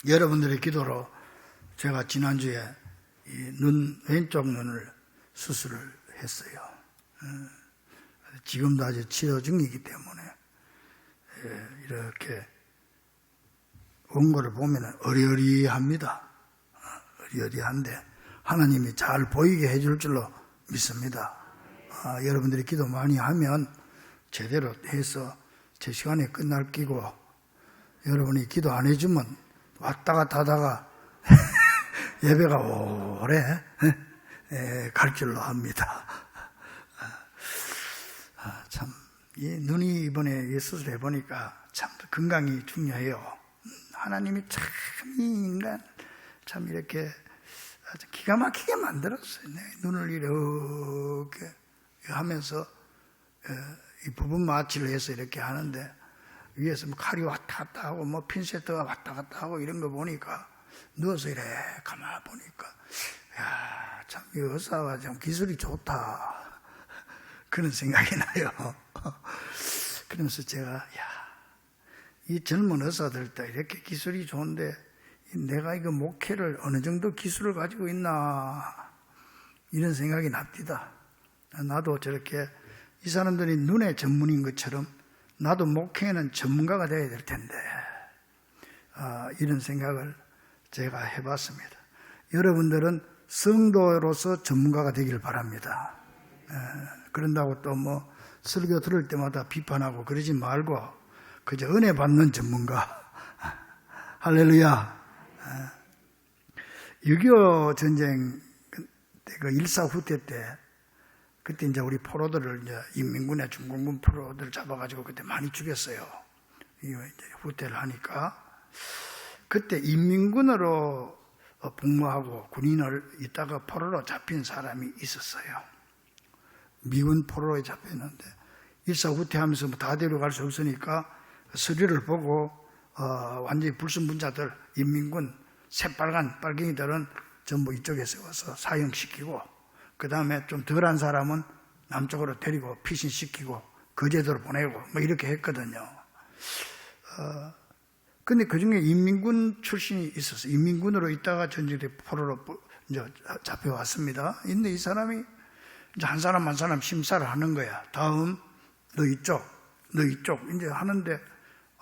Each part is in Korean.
여러분들의 기도로 제가 지난주에 왼쪽 눈을 수술을 했어요. 지금도 아직 치료 중이기 때문에 이렇게 온 거를 보면 어리어리합니다. 어리어리한데 하나님이 잘 보이게 해줄 줄로 믿습니다. 여러분들이 기도 많이 하면 제대로 해서 제 시간에 끝날 끼고, 여러분이 기도 안 해주면 왔다 갔다 하다가 예배가 오래 갈 줄로 합니다. 참, 이 눈이 이번에 수술해 보니까 참 건강이 중요해요. 하나님이 참 이 인간 참 이렇게 아주 기가 막히게 만들었어요. 눈을 이렇게 하면서 이 부분 마취를 해서 이렇게 하는데, 위에서 뭐 칼이 왔다 갔다 하고 뭐 핀세트가 왔다 갔다 하고 이런 거 보니까, 누워서 이래 가만히 보니까 야, 참 이 의사가 참 기술이 좋다 그런 생각이 나요. 그러면서 제가 이 젊은 의사들도 이렇게 기술이 좋은데 내가 이거 목회를 어느 정도 기술을 가지고 있나 이런 생각이 납니다. 나도 저렇게 이 사람들이 눈의 전문인 것처럼 나도 목회에는 전문가가 되어야 될 텐데, 이런 생각을 제가 해봤습니다. 여러분들은 성도로서 전문가가 되길 바랍니다. 그런다고 또 뭐 설교 들을 때마다 비판하고 그러지 말고 그저 은혜 받는 전문가. 할렐루야. 6.25 전쟁 때, 그 일사 후퇴 때, 그때 이제 우리 포로들을 이제 인민군의 중공군 포로들 잡아가지고 그때 많이 죽였어요. 이제 후퇴를 하니까. 그때 인민군으로 복무하고 군인을 있다가 포로로 잡힌 사람이 있었어요. 미군 포로에 잡혔는데, 일사 후퇴하면서 뭐 다 데려갈 수 없으니까 서류를 보고 완전히 불순분자들, 인민군 새빨간 빨갱이들은 전부 이쪽에 세워서 사형시키고, 그 다음에 좀 덜한 사람은 남쪽으로 데리고 피신시키고 거제도로 보내고 뭐 이렇게 했거든요. 근데 그 중에 인민군 출신이 있었어요. 인민군으로 있다가 전쟁때 포로로 이제 잡혀왔습니다. 근데 이 사람이 이제 한 사람 한 사람 심사를 하는 거야. 다음 너 이쪽 이제 하는데,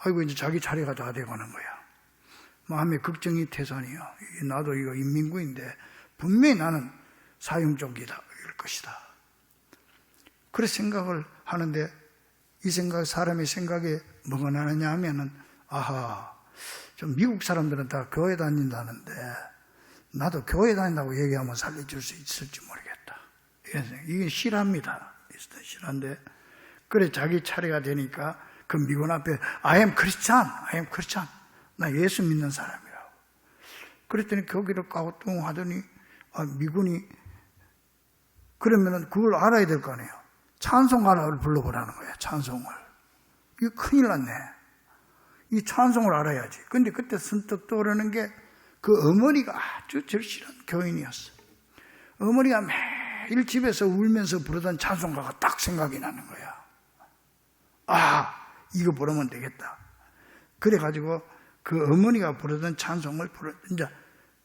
아이고 이제 자기 차례가 다 돼가는 거야. 마음에 걱정이 태산이요. 나도 이거 인민군인데 분명히 나는 사형종기다 이럴 것이다. 그래서 생각을 하는데, 이 생각, 사람의 생각에 뭐가 나느냐 하면은, 좀 미국 사람들은 다 교회 다닌다는데 나도 교회 다닌다고 얘기하면 살려줄 수 있을지 모르겠다. 이런 생각. 이게 실합니다. 실한데, 그래 자기 차례가 되니까 그 미군 앞에 I am Christian. 나 예수 믿는 사람이라고. 그랬더니 거기를 까고 뚱 하더니 미군이, 그러면은 그걸 알아야 될 거 아니에요. 찬송가를 불러보라는 거예요. 찬송을. 이거 큰일 났네. 이 찬송을 알아야지. 근데 그때 선뜻 떠오르는 게 그 어머니가 아주 절실한 교인이었어요. 어머니가 매일 집에서 울면서 부르던 찬송가가 딱 생각이 나는 거야. 이거 부르면 되겠다. 그래가지고 그 어머니가 부르던 찬송을 이제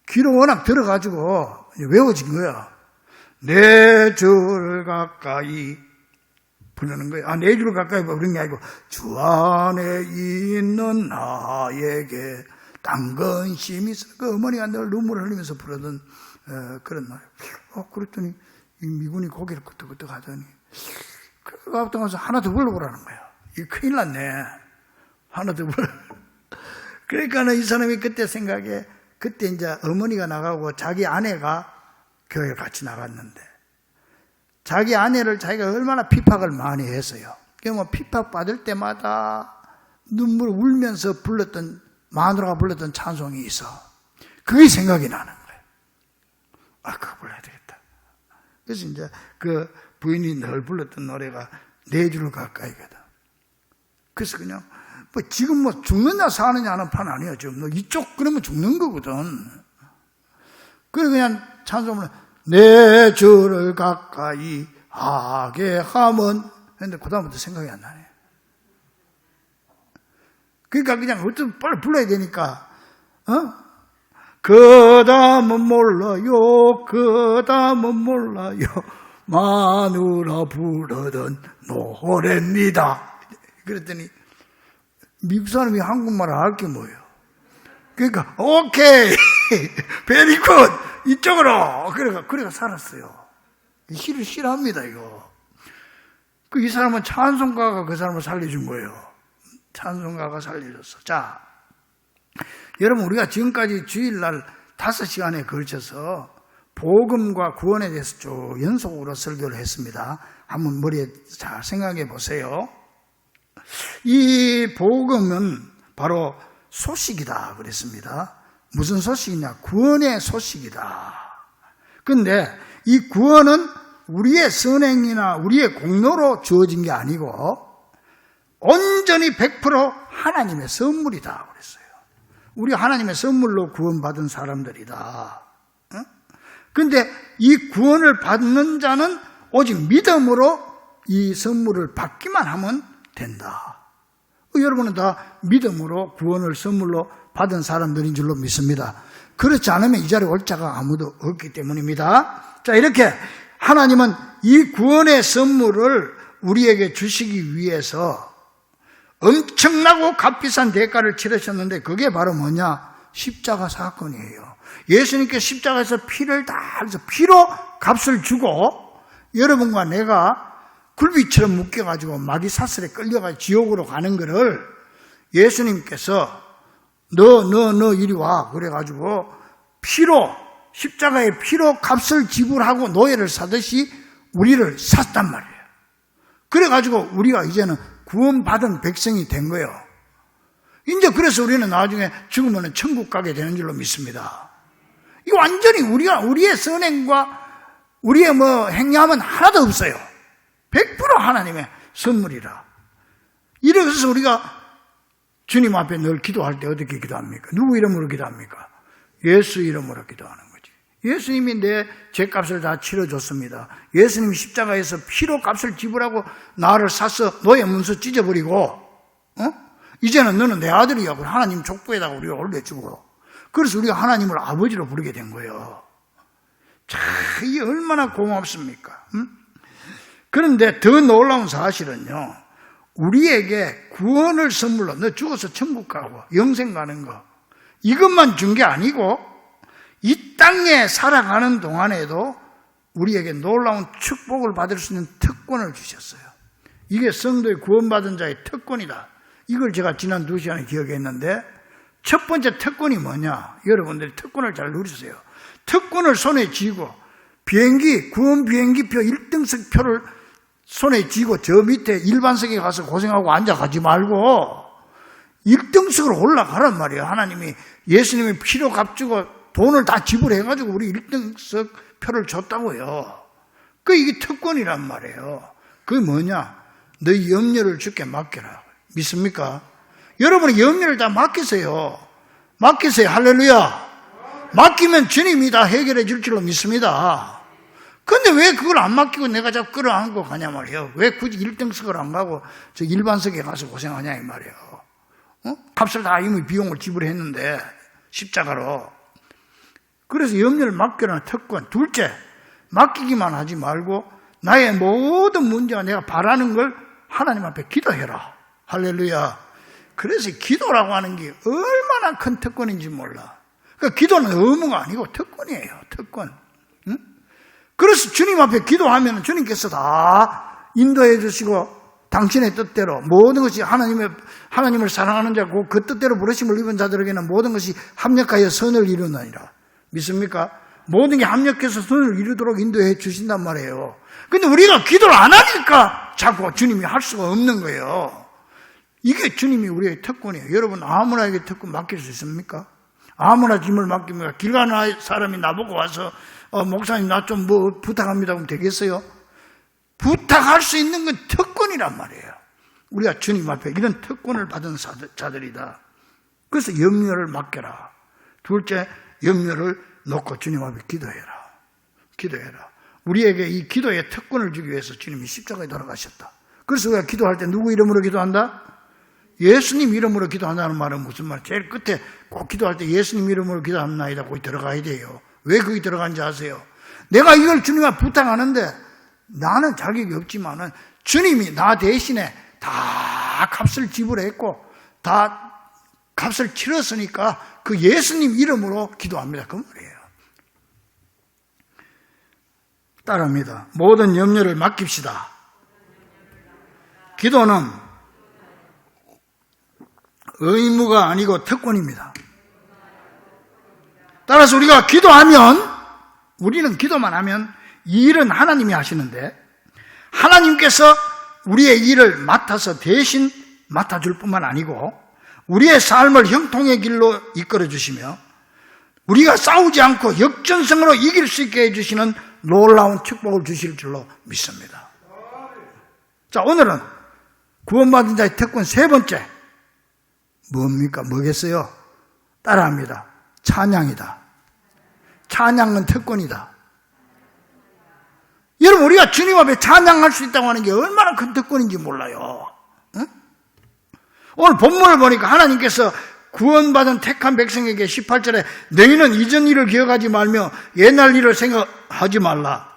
귀로 워낙 들어가지고 외워진 거야. 내 주를 가까이 부르는 거야. 내 주를 가까이 부르는 게 아니고, 주 안에 있는 나에게 당근심이 있어. 그 어머니가 늘 눈물을 흘리면서 부르던 그런 노래. 그랬더니 이 미군이 고개를 끄덕끄덕 하더니 그거부터 가서 하나 더 불러보라는 거야. 이거 큰일 났네. 하나 더 불러. 그러니까 이 사람이 그때 생각에, 그때 이제 어머니가 나가고 자기 아내가 교회에 같이 나갔는데, 자기 아내를 자기가 얼마나 핍박을 많이 했어요. 그러면 핍박받을 때마다 눈물 울면서 불렀던, 마누라가 불렀던 찬송이 있어. 그게 생각이 나는 거예요. 그거 불러야 되겠다. 그래서 이제 그 부인이 늘 불렀던 노래가 내 주를 가까이거든. 그래서 그냥 지금 뭐 죽느냐 사느냐 하는 판 아니에요. 지금 너 이쪽 그러면 죽는 거거든. 그래 그냥 찬송을 내 주를 가까이 하게 하면 했는데 그다음부터 생각이 안 나네. 그러니까 그냥 어떤 빨리 불러야 되니까 그 다음은 몰라요. 그 다음은 몰라요. 마누라 부르던 노래입니다. 그랬더니 미국 사람이 한국말을 알 게 뭐예요? 그러니까 오케이 베리 굿 이쪽으로 그래가 살았어요. 시를 싫어합니다 이거. 이 사람은 찬송가가 그 사람을 살려준 거예요. 찬송가가 살려줬어. 자, 여러분 우리가 지금까지 주일날 5시간에 걸쳐서 복음과 구원에 대해서 쭉 연속으로 설교를 했습니다. 한번 머리에 잘 생각해 보세요. 이 복음은 바로 소식이다 그랬습니다. 무슨 소식이냐? 구원의 소식이다. 근데 이 구원은 우리의 선행이나 우리의 공로로 주어진 게 아니고 온전히 100% 하나님의 선물이다 그랬어요. 우리 하나님의 선물로 구원받은 사람들이다. 근데 이 구원을 받는 자는 오직 믿음으로 이 선물을 받기만 하면 된다. 여러분은 다 믿음으로 구원을 선물로 받은 사람들인 줄로 믿습니다. 그렇지 않으면 이 자리에 올 자가 아무도 없기 때문입니다. 자, 이렇게 하나님은 이 구원의 선물을 우리에게 주시기 위해서 엄청나고 값비싼 대가를 치르셨는데 그게 바로 뭐냐? 십자가 사건이에요. 예수님께 십자가에서 피를 다 흘려서 피로 값을 주고 여러분과 내가 굴비처럼 묶여가지고 마귀 사슬에 끌려가지고 지옥으로 가는 거를 예수님께서 너 이리 와 그래가지고 피로 십자가의 피로 값을 지불하고 노예를 사듯이 우리를 샀단 말이에요. 그래가지고 우리가 이제는 구원받은 백성이 된 거예요. 이제 그래서 우리는 나중에 죽으면 천국 가게 되는 줄로 믿습니다. 이 완전히 우리의 선행과 우리의 행함은 하나도 없어요. 100% 하나님의 선물이라. 이래서 우리가 주님 앞에 늘 기도할 때 어떻게 기도합니까? 누구 이름으로 기도합니까? 예수 이름으로 기도하는 거지. 예수님이 내 죄값을 다 치러줬습니다. 예수님이 십자가에서 피로 값을 지불하고 나를 사서 너의 문서 찢어버리고 이제는 너는 내 아들이야. 하나님 족보에다가 우리가 올려주고 그래서 우리가 하나님을 아버지로 부르게 된 거예요. 참 이게 얼마나 고맙습니까? 그런데 더 놀라운 사실은요. 우리에게 구원을 선물로 너 죽어서 천국 가고 영생 가는 거 이것만 준 게 아니고 이 땅에 살아가는 동안에도 우리에게 놀라운 축복을 받을 수 있는 특권을 주셨어요. 이게 성도의 구원받은 자의 특권이다. 이걸 제가 지난 2시간에 기억했는데 첫 번째 특권이 뭐냐? 여러분들이 특권을 잘 누리세요. 특권을 손에 쥐고 구원 비행기표 1등석 표를 손에 쥐고 저 밑에 일반석에 가서 고생하고 앉아가지 말고 1등석으로 올라가란 말이에요. 하나님이 예수님이 피로 값주고 돈을 다 지불해가지고 우리 1등석 표를 줬다고요. 이게 특권이란 말이에요. 그게 뭐냐? 너희 염려를 주께 맡겨라. 믿습니까? 여러분의 염려를 다 맡기세요. 맡기세요. 할렐루야. 맡기면 주님이 다 해결해 줄 줄로 믿습니다. 근데 왜 그걸 안 맡기고 내가 자꾸 끌어안고 가냐 말이에요. 왜 굳이 1등석을 안 가고 저 일반석에 가서 고생하냐 이 말이에요. 값을 다 이미 비용을 지불했는데 십자가로. 그래서 염려를 맡겨라는 특권. 둘째, 맡기기만 하지 말고 나의 모든 문제와 내가 바라는 걸 하나님 앞에 기도해라. 할렐루야. 그래서 기도라고 하는 게 얼마나 큰 특권인지 몰라. 그러니까 기도는 의무가 아니고 특권이에요. 특권. 응? 그래서 주님 앞에 기도하면 주님께서 다 인도해 주시고 당신의 뜻대로 모든 것이 하나님을 사랑하는 자고 그 뜻대로 부르심을 입은 자들에게는 모든 것이 합력하여 선을 이루느니라. 믿습니까? 모든 게 합력해서 선을 이루도록 인도해 주신단 말이에요. 근데 우리가 기도를 안 하니까 자꾸 주님이 할 수가 없는 거예요. 이게 주님이 우리의 특권이에요. 여러분 아무나에게 특권 맡길 수 있습니까? 아무나 짐을 맡깁니까? 길 가는 사람이 나보고 와서 목사님 나 좀 부탁합니다 하면 되겠어요? 부탁할 수 있는 건 특권이란 말이에요. 우리가 주님 앞에 이런 특권을 받은 자들이다. 그래서 염려를 맡겨라. 둘째, 염려를 놓고 주님 앞에 기도해라. 기도해라. 우리에게 이 기도의 특권을 주기 위해서 주님이 십자가에 돌아가셨다. 그래서 우리가 기도할 때 누구 이름으로 기도한다? 예수님 이름으로 기도한다는 말은 무슨 말? 제일 끝에 꼭 기도할 때 예수님 이름으로 기도합나이다 거기 들어가야 돼요. 왜 거기 들어간지 아세요? 내가 이걸 주님한테 부탁하는데 나는 자격이 없지만은 주님이 나 대신에 다 값을 지불했고 다 값을 치렀으니까 그 예수님 이름으로 기도합니다. 그 말이에요. 따라합니다. 모든 염려를 맡깁시다. 기도는 의무가 아니고 특권입니다. 따라서 우리가 기도하면, 우리는 기도만 하면 이 일은 하나님이 하시는데 하나님께서 우리의 일을 맡아서 대신 맡아줄 뿐만 아니고 우리의 삶을 형통의 길로 이끌어 주시며 우리가 싸우지 않고 역전성으로 이길 수 있게 해주시는 놀라운 축복을 주실 줄로 믿습니다. 자, 오늘은 구원받은 자의 특권 세 번째 뭡니까? 뭐겠어요? 따라합니다. 찬양이다. 찬양은 특권이다. 여러분, 우리가 주님 앞에 찬양할 수 있다고 하는 게 얼마나 큰 특권인지 몰라요. 응? 오늘 본문을 보니까 하나님께서 구원받은 택한 백성에게 18절에 너희는 이전 일을 기억하지 말며 옛날 일을 생각하지 말라.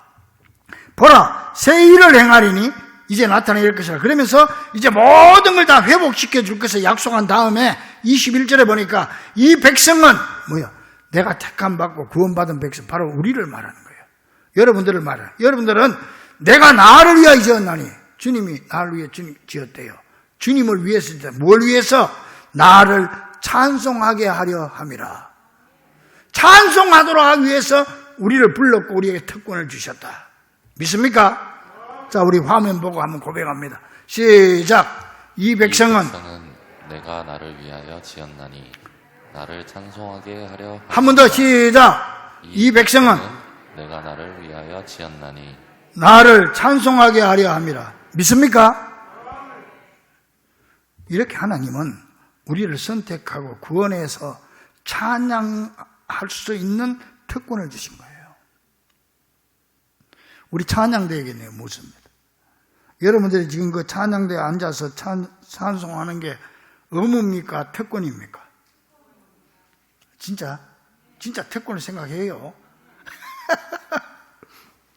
보라, 새 일을 행하리니 이제 나타낼 것이라. 그러면서 이제 모든 걸 다 회복시켜 줄 것을 약속한 다음에 21절에 보니까 이 백성은 뭐야? 내가 택함 받고 구원받은 백성, 바로 우리를 말하는 거예요. 여러분들을 말해요. 여러분들은 내가 나를 위하여 지었나니, 주님이 나를 위해 지었대요. 주님을 위해서, 뭘 위해서? 나를 찬송하게 하려 함이라. 찬송하도록 하기 위해서 우리를 불렀고 우리에게 특권을 주셨다. 믿습니까? 자, 우리 화면 보고 한번 고백합니다. 시작. 이 백성은 내가 나를 위하여 지었나니 나를 찬송하게 하려. 한 번 더 시작. 이 백성은 내가 나를 위하여 지었나니 나를 찬송하게 하려 함이라. 믿습니까? 이렇게 하나님은 우리를 선택하고 구원해서 찬양할 수 있는 특권을 주신 거예요. 우리 찬양대회겠네요. 무슨 여러분들이 지금 그 찬양대에 앉아서 찬송하는 게 의무입니까? 특권입니까? 진짜 특권을 생각해요.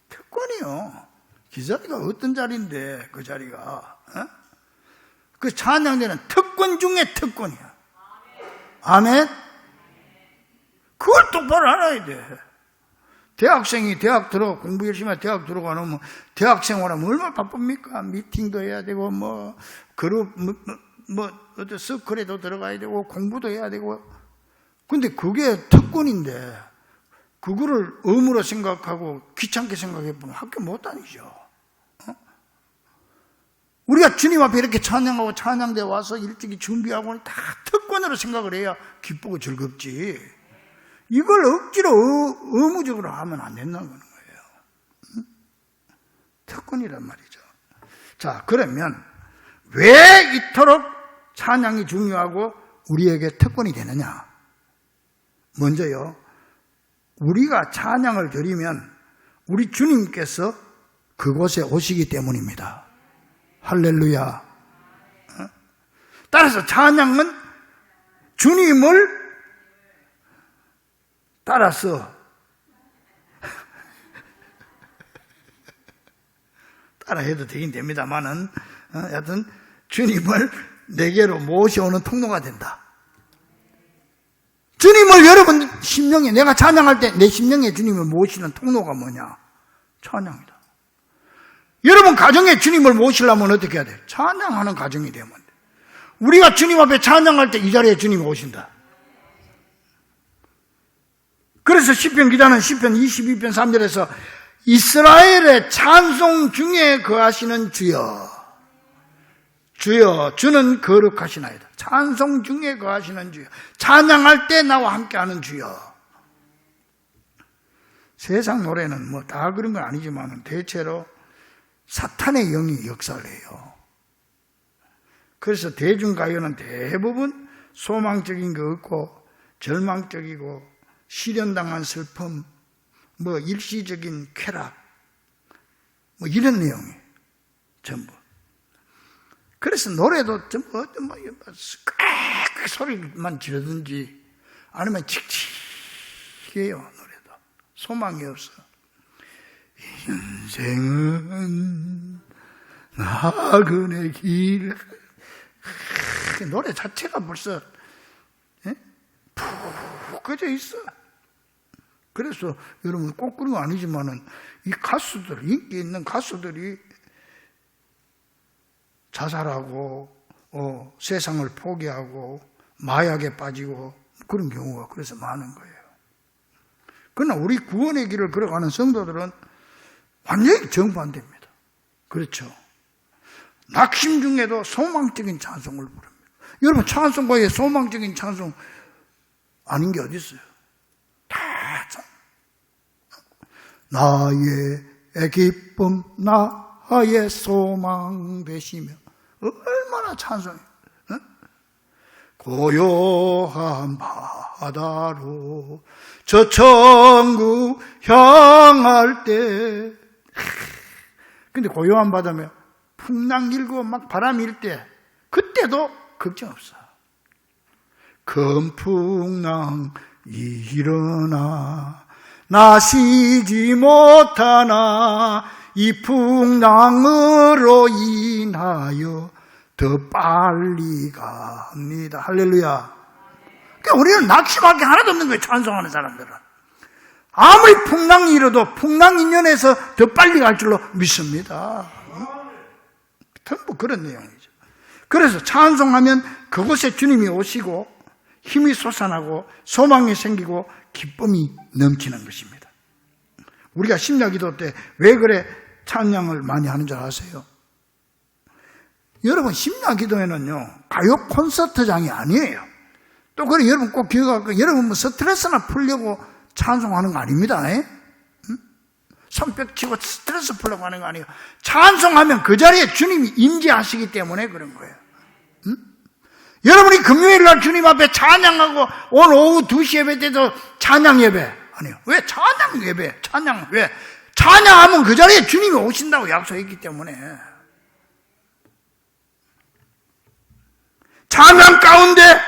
특권이요. 그 자리가 어떤 자리인데 그 자리가. 어? 그 찬양대는 특권 중에 특권이야. 아멘? 그걸 똑바로 알아야 돼. 대학생이 대학 공부 열심히 하면 대학 들어가면 대학 생활하면 얼마나 바쁩니까? 미팅도 해야 되고, 그룹, 어떤 서클에도 들어가야 되고, 공부도 해야 되고. 근데 그게 특권인데, 그거를 의무로 생각하고 귀찮게 생각해보면 학교 못 다니죠. 어? 우리가 주님 앞에 이렇게 찬양하고 찬양대 와서 일찍이 준비하고 다 특권으로 생각을 해야 기쁘고 즐겁지. 이걸 억지로 의무적으로 하면 안 된다는 거예요. 응? 특권이란 말이죠. 자, 그러면 왜 이토록 찬양이 중요하고 우리에게 특권이 되느냐? 먼저요, 우리가 찬양을 드리면 우리 주님께서 그곳에 오시기 때문입니다. 할렐루야. 따라서 찬양은 주님을 따라서 따라해도 되긴 됩니다만은 여하튼 주님을 내게로 모셔오는 통로가 된다. 주님을 여러분 심령에, 내가 찬양할 때 내 심령에 주님을 모시는 통로가 뭐냐? 찬양이다. 여러분 가정에 주님을 모시려면 어떻게 해야 돼요? 찬양하는 가정이 되면 돼. 우리가 주님 앞에 찬양할 때 이 자리에 주님이 오신다. 그래서 시편 기자는 시편 22편 3절에서 이스라엘의 찬송 중에 거하시는 주여, 주여 주는 거룩하시나이다. 찬송 중에 거하시는 주여, 찬양할 때 나와 함께하는 주여. 세상 노래는 다 그런 건 아니지만 대체로 사탄의 영이 역사를 해요. 그래서 대중가요는 대부분 소망적인 거 없고 절망적이고 실현당한 슬픔, 일시적인 쾌락, 이런 내용이에요. 전부. 그래서 노래도 좀 어떤 소리만 지르든지 아니면 칙칙해요. 노래도 소망이 없어. 인생은 나그네 길. 노래 자체가 벌써 푹 꺼져 있어. 그래서 여러분 꼭 그런 거 아니지만은 이 가수들, 인기 있는 가수들이 자살하고 세상을 포기하고 마약에 빠지고 그런 경우가 그래서 많은 거예요. 그러나 우리 구원의 길을 걸어가는 성도들은 완전히 정반대입니다. 그렇죠. 낙심 중에도 소망적인 찬송을 부릅니다. 여러분 찬송가에 소망적인 찬송 아닌 게 어디 있어요? 다 나의 기쁨 나의 소망 되시며 얼마나 찬송해요. 고요한 바다로 저 천국 향할 때. 근데 고요한 바다면 풍랑 일고 막 바람이 일 때 그때도 걱정 없어. 큰 풍랑 일어나 나 쉬지 못하나 이 풍랑으로 인하여 더 빨리 갑니다. 할렐루야. 그러니까 우리는 낙심할 게 하나도 없는 거예요. 찬송하는 사람들은. 아무리 풍랑이 일어도 풍랑 인연에서 더 빨리 갈 줄로 믿습니다. 전부 그런 내용이죠. 그래서 찬송하면 그곳에 주님이 오시고 힘이 솟아나고 소망이 생기고 기쁨이 넘치는 것입니다. 우리가 심야기도 때 왜 그래 찬양을 많이 하는 줄 아세요? 여러분 심야기도에는요 가요 콘서트장이 아니에요. 또 그래 여러분 꼭 기억할 거예요. 여러분 뭐 스트레스나 풀려고 찬송하는 거 아닙니다. 손뼉 치고 스트레스 풀려고 하는 거 아니에요. 찬송하면 그 자리에 주님이 임재하시기 때문에 그런 거예요. 여러분이 금요일 날 주님 앞에 찬양하고 오늘 오후 2시 예배 때도 찬양 예배 아니에요. 왜 찬양 예배? 찬양 왜? 찬양하면 그 자리에 주님이 오신다고 약속했기 때문에. 찬양 가운데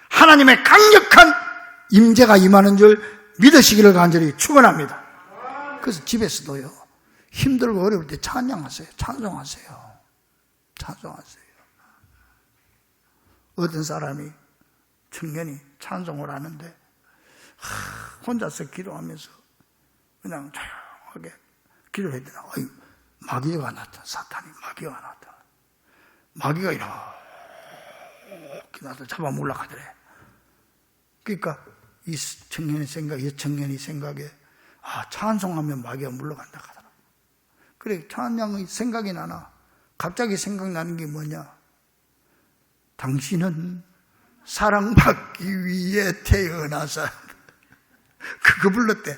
하나님의 강력한 임재가 임하는 줄 믿으시기를 간절히 축원합니다. 그래서 집에서도요 힘들고 어려울 때 찬양하세요. 찬송하세요. 찬송하세요. 어떤 사람이 청년이 찬송을 하는데 혼자서 기도하면서 그냥 조용하게 기도를 했더니 마귀가 나타나. 사탄이 마귀가 나타나. 마귀가 이렇게 나타나 잡아 몰락하더래. 그러니까 이 청년의 생각에 찬송하면 마귀가 물러간다 하더라. 그래 찬양의 생각이 나나 갑자기 생각나는 게 뭐냐? 당신은 사랑받기 위해 태어나서 그거 불렀대.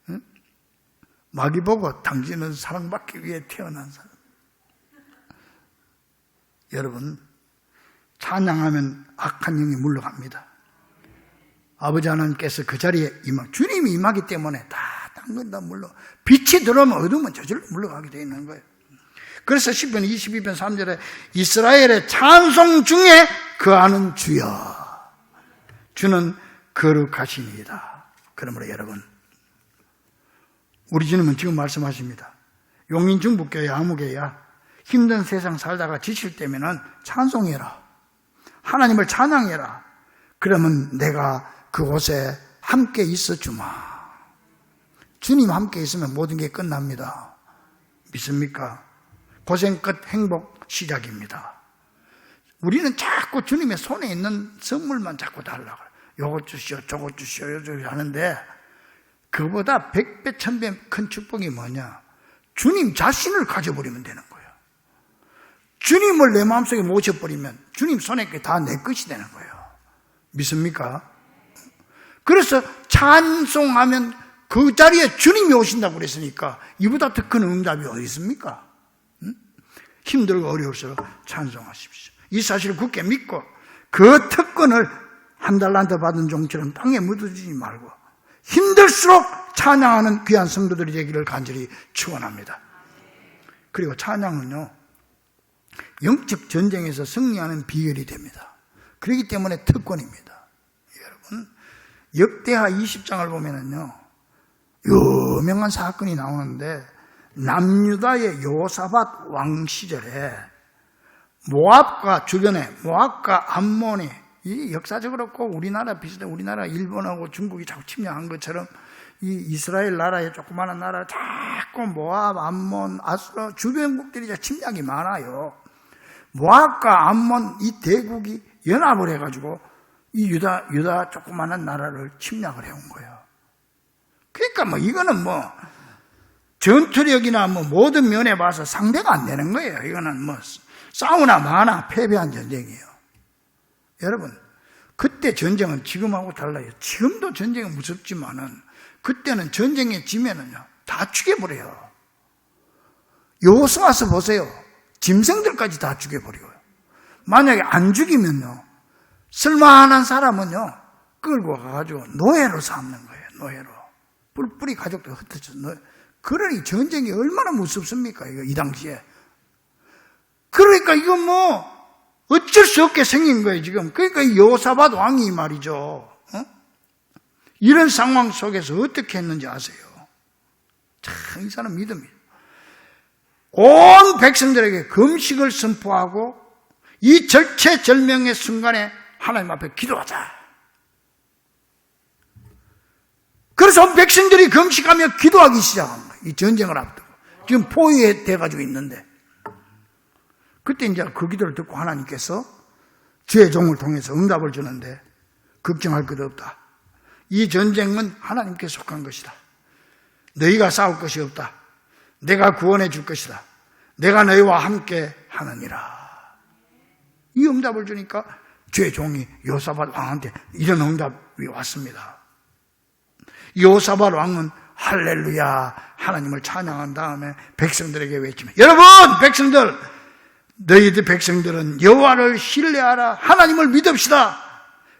응? 마귀 보고 당신은 사랑받기 위해 태어난 사람. 여러분 찬양하면 악한 영이 물러갑니다. 아버지 하나님께서 그 자리에 주님이 임하기 때문에 딴 건 다 물러. 빛이 들어오면 어둠은 저절로 물러가게 되어 있는 거예요. 그래서 10편 22편 3절에 이스라엘의 찬송 중에 거하는 주여 주는 거룩하시니이다. 그러므로 여러분 우리 주님은 지금 말씀하십니다. 용인중북교회 아무개야 힘든 세상 살다가 지칠 때면은 찬송해라. 하나님을 찬양해라. 그러면 내가 그곳에 함께 있어 주마. 주님 함께 있으면 모든 게 끝납니다. 믿습니까? 고생 끝 행복 시작입니다. 우리는 자꾸 주님의 손에 있는 선물만 자꾸 달라고 요것 주시오 저것 주시오 요것 하는데 그보다 100배 1000배 큰 축복이 뭐냐? 주님 자신을 가져버리면 되는 거예요. 주님을 내 마음속에 모셔버리면 주님 손에 다 내 것이 되는 거예요. 믿습니까? 그래서 찬송하면 그 자리에 주님이 오신다고 그랬으니까 이보다 더 큰 응답이 어디 있습니까? 힘들고 어려울수록 찬송하십시오. 이 사실을 굳게 믿고 그 특권을 한 달란트 받은 종처럼 땅에 묻어주지 말고 힘들수록 찬양하는 귀한 성도들이 되기를 간절히 축원합니다. 그리고 찬양은요, 영적 전쟁에서 승리하는 비결이 됩니다. 그렇기 때문에 특권입니다. 여러분, 역대하 20장을 보면은요, 유명한 사건이 나오는데, 남유다의 요사밧 왕 시절에 모압과 주변에, 모압과 암몬이, 이 역사적으로 꼭 우리나라 비슷해, 우리나라 일본하고 중국이 자꾸 침략한 것처럼 이 이스라엘 나라의 조그마한 나라 자꾸 모압, 암몬, 아수라 주변국들이 침략이 많아요. 모압과 암몬 이 대국이 연합을 해가지고 이 유다 조그마한 나라를 침략을 해온 거예요. 그러니까 뭐 이거는 뭐 전투력이나 뭐 모든 면에 봐서 상대가 안 되는 거예요. 이거는 뭐 싸우나 마나 패배한 전쟁이에요. 여러분, 그때 전쟁은 지금하고 달라요. 지금도 전쟁은 무섭지만은 그때는 전쟁에 지면은요, 다 죽여버려요. 여호수아서 보세요. 짐승들까지 다 죽여버려요. 만약에 안 죽이면요, 쓸만한 사람은요, 끌고 가가지고 노예로 삼는 거예요. 노예로. 뿔뿔이 가족도 흩어져서. 그러니 전쟁이 얼마나 무섭습니까? 이거 이 당시에. 그러니까 이거 뭐 어쩔 수 없게 생긴 거예요, 지금. 그러니까 이 여호사밧 왕이 말이죠. 이런 상황 속에서 어떻게 했는지 아세요? 참, 이 사람 믿음이. 온 백성들에게 금식을 선포하고 이 절체절명의 순간에 하나님 앞에 기도하자. 그래서 온 백성들이 금식하며 기도하기 시작한 거예요. 이 전쟁을 앞두고. 지금 포위돼가지고 있는데. 그때 이제 그 기도를 듣고 하나님께서 주의 종을 통해서 응답을 주는데 걱정할 것 없다. 이 전쟁은 하나님께 속한 것이다. 너희가 싸울 것이 없다. 내가 구원해 줄 것이다. 내가 너희와 함께 하느니라. 이 응답을 주니까 주의 종이 여호사밧 왕한테 이런 응답이 왔습니다. 여호사밧 왕은 할렐루야 하나님을 찬양한 다음에 백성들에게 외치며, 여러분 백성들, 너희들 백성들은 여호와를 신뢰하라. 하나님을 믿읍시다.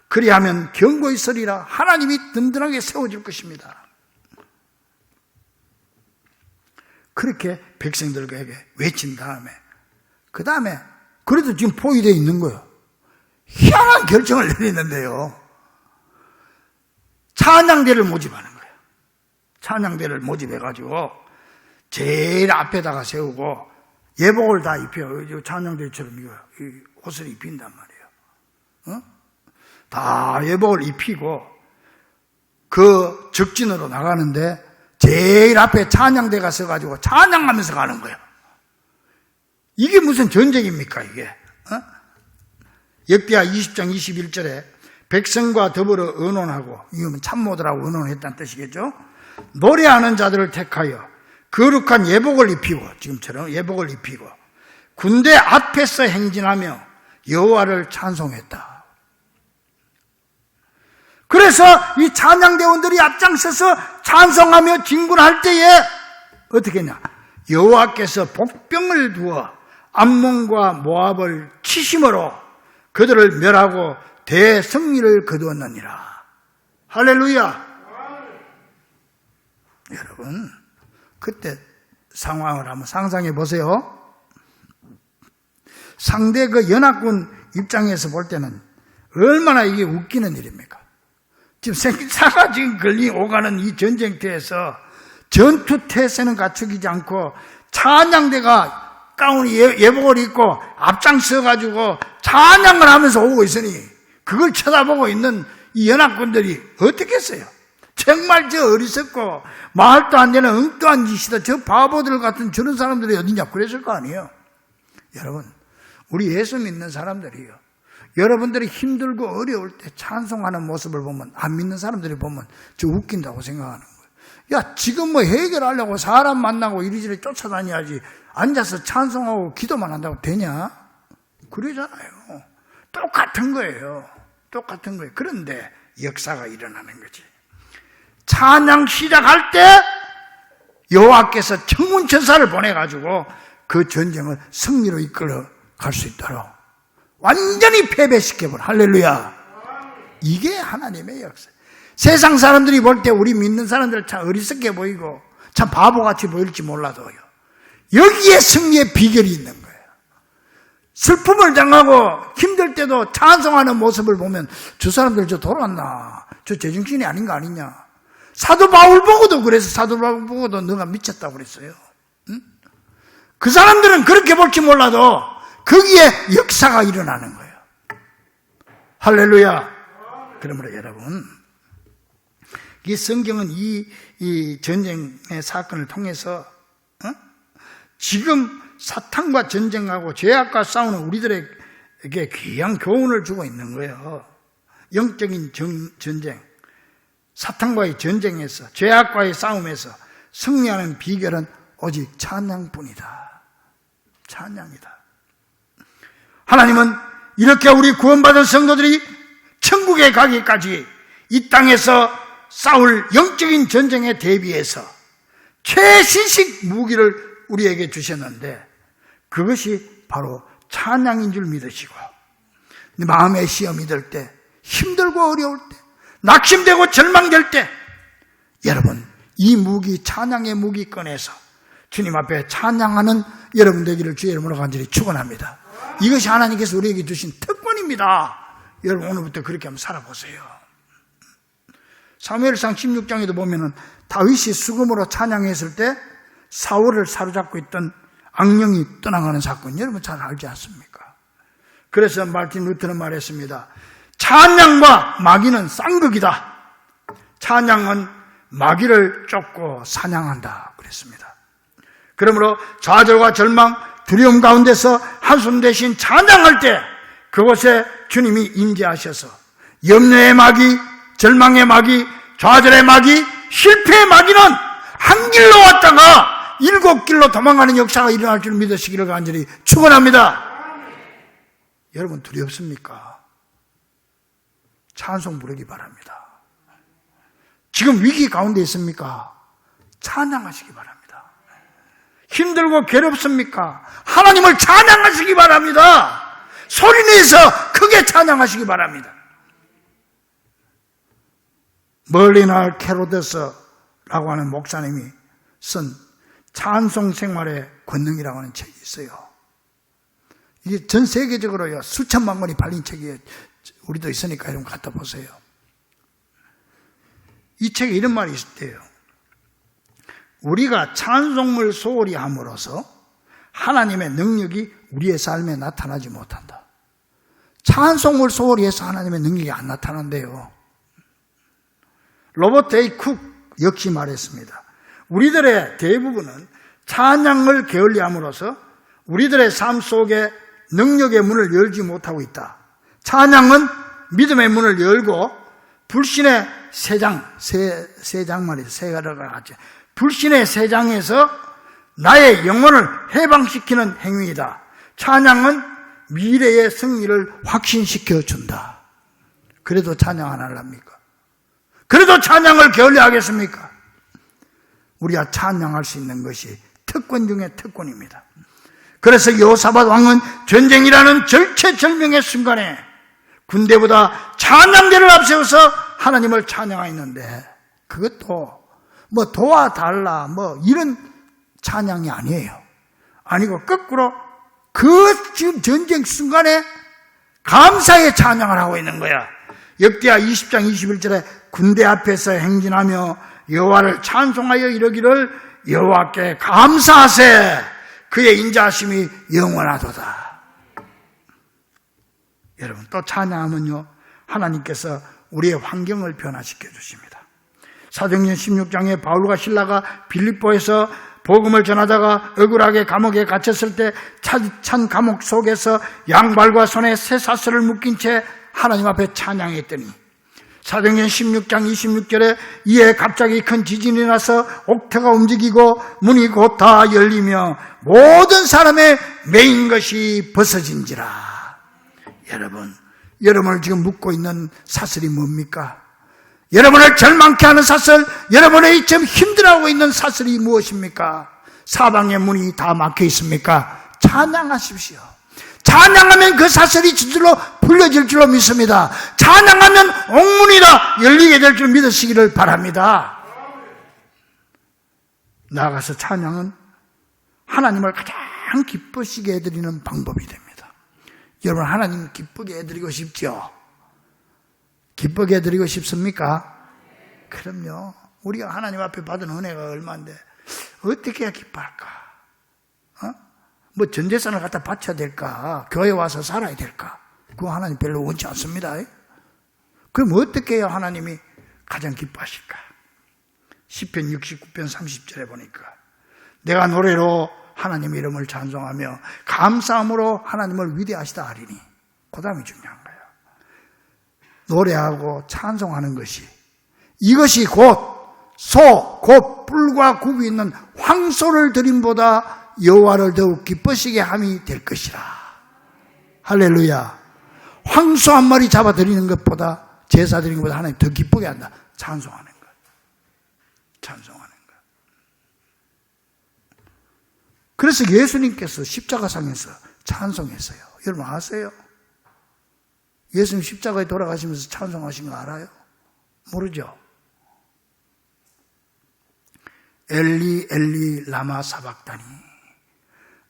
그리하면 견고히 서리라. 하나님이 든든하게 세워줄 것입니다. 그렇게 백성들에게 외친 다음에, 그 다음에 그래도 지금 포위되어 있는 거예요. 희한한 결정을 내리는데요, 찬양대를 모집하는 거예요. 찬양대를 모집해가지고 제일 앞에다가 세우고 예복을 다 입혀요. 찬양대처럼 이거 옷을 입힌단 말이에요. 다 예복을 입히고 그 적진으로 나가는데 제일 앞에 찬양대가 서가지고 찬양하면서 가는 거예요. 이게 무슨 전쟁입니까, 이게? 역대하 20장 21절에 백성과 더불어 의논하고, 이거는 참모들하고 의논했다는 뜻이겠죠? 노래하는 자들을 택하여 거룩한 예복을 입히고, 지금처럼 예복을 입히고 군대 앞에서 행진하며 여호와를 찬송했다. 그래서 이 찬양대원들이 앞장서서 찬송하며 진군할 때에 어떻게 했냐? 여호와께서 복병을 두어 암몬과 모압을 치심으로 그들을 멸하고 대승리를 거두었느니라. 할렐루야. 여러분, 그때 상황을 한번 상상해 보세요. 상대 그 연합군 입장에서 볼 때는 얼마나 이게 웃기는 일입니까? 지금 생사가 지금 오가는 이 전쟁터에서 전투태세는 갖추기지 않고 찬양대가 가운이 예복을 입고 앞장서가지고 찬양을 하면서 오고 있으니 그걸 쳐다보고 있는 이 연합군들이 어떻게 했어요? 정말 저 어리석고 말도 안 되는 엉뚱한 짓이다. 저 바보들 같은 저런 사람들이 어디냐 그랬을 거 아니에요. 여러분, 우리 예수 믿는 사람들이요, 여러분들이 힘들고 어려울 때 찬송하는 모습을 보면, 안 믿는 사람들이 보면 저 웃긴다고 생각하는 거예요. 야, 지금 뭐 해결하려고 사람 만나고 이리저리 쫓아다녀야지 앉아서 찬송하고 기도만 한다고 되냐? 그러잖아요. 똑같은 거예요. 똑같은 거예요. 그런데 역사가 일어나는 거지. 찬양 시작할 때 여호와께서 천문천사를 보내가지고 그 전쟁을 승리로 이끌어 갈 수 있도록 완전히 패배시켜버려. 할렐루야. 이게 하나님의 역사. 세상 사람들이 볼 때 우리 믿는 사람들 참 어리석게 보이고 참 바보같이 보일지 몰라도요, 여기에 승리의 비결이 있는 거예요. 슬픔을 당하고 힘들 때도 찬송하는 모습을 보면 저 사람들 저 돌았나? 저 제정신이 아닌 거 아니냐? 사도 바울 보고도 그래서 사도 바울 보고도 너가 미쳤다고 그랬어요. 응? 그 사람들은 그렇게 볼지 몰라도 거기에 역사가 일어나는 거예요. 할렐루야. 그러므로 여러분, 이 성경은 이 전쟁의 사건을 통해서 지금 사탄과 전쟁하고 죄악과 싸우는 우리들에게 귀한 교훈을 주고 있는 거예요. 영적인 전쟁, 사탄과의 전쟁에서, 죄악과의 싸움에서 승리하는 비결은 오직 찬양뿐이다. 찬양이다. 하나님은 이렇게 우리 구원받은 성도들이 천국에 가기까지 이 땅에서 싸울 영적인 전쟁에 대비해서 최신식 무기를 우리에게 주셨는데 그것이 바로 찬양인 줄 믿으시고 마음의 시험이 들 때, 힘들고 어려울 때, 낙심되고 절망될 때 여러분 이 무기, 찬양의 무기 꺼내서 주님 앞에 찬양하는 여러분 되기를 주의 이름으로 간절히 축원합니다. 이것이 하나님께서 우리에게 주신 특권입니다. 여러분 오늘부터 그렇게 한번 살아보세요. 사무엘상 16장에도 보면은 다윗이 수금으로 찬양했을 때 사울을 사로잡고 있던 악령이 떠나가는 사건 여러분 잘 알지 않습니까? 그래서 마틴 루터는 말했습니다. 찬양과 마귀는 쌍극이다. 찬양은 마귀를 쫓고 사냥한다 그랬습니다. 그러므로 좌절과 절망, 두려움 가운데서 한숨 대신 찬양할 때 그곳에 주님이 임재하셔서 염려의 마귀, 절망의 마귀, 좌절의 마귀, 실패의 마귀는 한 길로 왔다가 7길로 도망가는 역사가 일어날 줄 믿으시기를 간절히 축원합니다. 여러분 두렵습니까? 찬송 부르기 바랍니다. 지금 위기 가운데 있습니까? 찬양하시기 바랍니다. 힘들고 괴롭습니까? 하나님을 찬양하시기 바랍니다. 소리내서 크게 찬양하시기 바랍니다. 멀리날 캐로데스라고 하는 목사님이 쓴 찬송 생활의 권능이라고 하는 책이 있어요. 이게 전 세계적으로요 수천만 권이 팔린 책이에요. 우리도 있으니까 좀 갖다 보세요. 이 책에 이런 말이 있대요. 우리가 찬송을 소홀히 함으로써 하나님의 능력이 우리의 삶에 나타나지 못한다. 찬송을 소홀히 해서 하나님의 능력이 안 나타난대요. 로버트 A. 쿡 역시 말했습니다. 우리들의 대부분은 찬양을 게을리함으로써 우리들의 삶 속에 능력의 문을 열지 못하고 있다. 찬양은 믿음의 문을 열고 불신의 세장 말이죠. 세가라가 하죠. 불신의 세장에서 나의 영혼을 해방시키는 행위이다. 찬양은 미래의 승리를 확신시켜 준다. 그래도 찬양 안 하랍니까? 그래도 찬양을 게을리 하겠습니까? 우리가 찬양할 수 있는 것이 특권 중에 특권입니다. 그래서 여호사밧 왕은 전쟁이라는 절체절명의 순간에 군대보다 찬양대를 앞세워서 하나님을 찬양하였는데 그것도 뭐 도와달라 뭐 이런 찬양이 아니에요. 아니고 거꾸로 그 지금 전쟁 순간에 감사의 찬양을 하고 있는 거야. 역대하 20장 21절에 군대 앞에서 행진하며 여호와를 찬송하여 이르기를 여호와께 감사하세 그의 인자하심이 영원하도다. 여러분 또 찬양하면요 하나님께서 우리의 환경을 변화시켜 주십니다. 사도행전 16장에 바울과 실라가 빌립보에서 복음을 전하다가 억울하게 감옥에 갇혔을 때 찬 감옥 속에서 양발과 손에 쇠사슬을 묶인 채 하나님 앞에 찬양했더니 사도행전 16장 26절에 이에 갑자기 큰 지진이 나서 옥토가 움직이고 문이 곧 다 열리며 모든 사람의 매인 것이 벗어진지라. 여러분을 지금 묶고 있는 사슬이 뭡니까? 여러분을 절망케 하는 사슬, 여러분의 지금 힘들어하고 있는 사슬이 무엇입니까? 사방의 문이 다 막혀 있습니까? 찬양하십시오. 찬양하면 그 사슬이 저절로 풀려질 줄로 믿습니다. 찬양하면 옥문이 다 열리게 될 줄 믿으시기를 바랍니다. 나아가서 찬양은 하나님을 가장 기쁘시게 해드리는 방법이 됩니다. 여러분, 하나님 기쁘게 해드리고 싶죠? 기쁘게 해드리고 싶습니까? 그럼요. 우리가 하나님 앞에 받은 은혜가 얼마인데 어떻게 해야 기뻐할까? 뭐 전재산을 갖다 바쳐야 될까? 교회 와서 살아야 될까? 그거 하나님 별로 원치 않습니다. 그럼 어떻게 해야 하나님이 가장 기뻐하실까? 시편 69편 30절에 보니까 내가 노래로 하나님 이름을 찬송하며 감사함으로 하나님을 위대하시다 하리니, 그 다음이 중요한 거예요. 노래하고 찬송하는 것이, 이것이 곧 곧 뿔과 굽이 있는 황소를 드림보다 여호와를 더욱 기쁘시게 함이 될 것이라. 할렐루야. 황소 한 마리 잡아 드리는 것보다, 제사 드리는 것보다 하나님 더 기쁘게 한다. 찬송하는 것. 찬송하는 것. 그래서 예수님께서 십자가상에서 찬송했어요. 여러분 아세요? 예수님 십자가에 돌아가시면서 찬송하신 거 알아요? 모르죠? 엘리 엘리 라마 사박다니,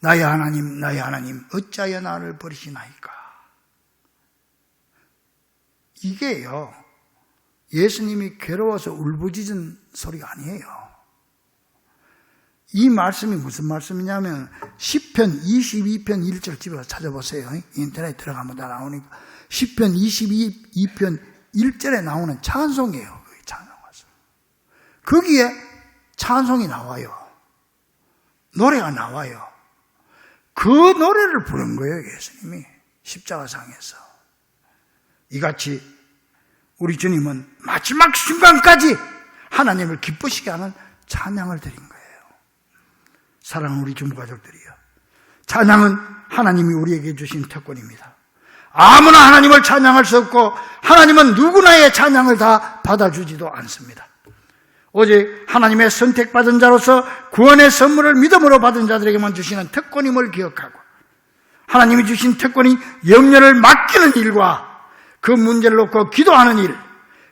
나의 하나님 어찌하여 나를 버리시나이까. 이게요, 예수님이 괴로워서 울부짖은 소리가 아니에요. 이 말씀이 무슨 말씀이냐면 시편 22편 1절 집에 찾아보세요. 인터넷에 들어가면 다 나오니까. 시편 22편 1절에 나오는 찬송이에요. 거기에 찬송이 나와요. 노래가 나와요. 그 노래를 부른 거예요, 예수님이 십자가상에서. 이같이 우리 주님은 마지막 순간까지 하나님을 기쁘시게 하는 찬양을 드린 거예요. 사랑하는 우리 주부가족들이요, 찬양은 하나님이 우리에게 주신 특권입니다. 아무나 하나님을 찬양할 수 없고 하나님은 누구나의 찬양을 다 받아주지도 않습니다. 오직 하나님의 선택받은 자로서 구원의 선물을 믿음으로 받은 자들에게만 주시는 특권임을 기억하고, 하나님이 주신 특권이 염려를 맡기는 일과 그 문제를 놓고 기도하는 일,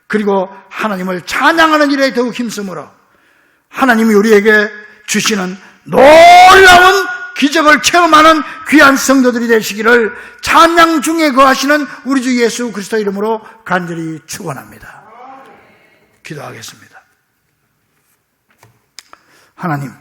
그리고 하나님을 찬양하는 일에 더욱 힘쓰므로 하나님이 우리에게 주시는 놀라운 기적을 체험하는 귀한 성도들이 되시기를 찬양 중에 거하시는 우리 주 예수 그리스도 이름으로 간절히 축원합니다. 기도하겠습니다. 하나님,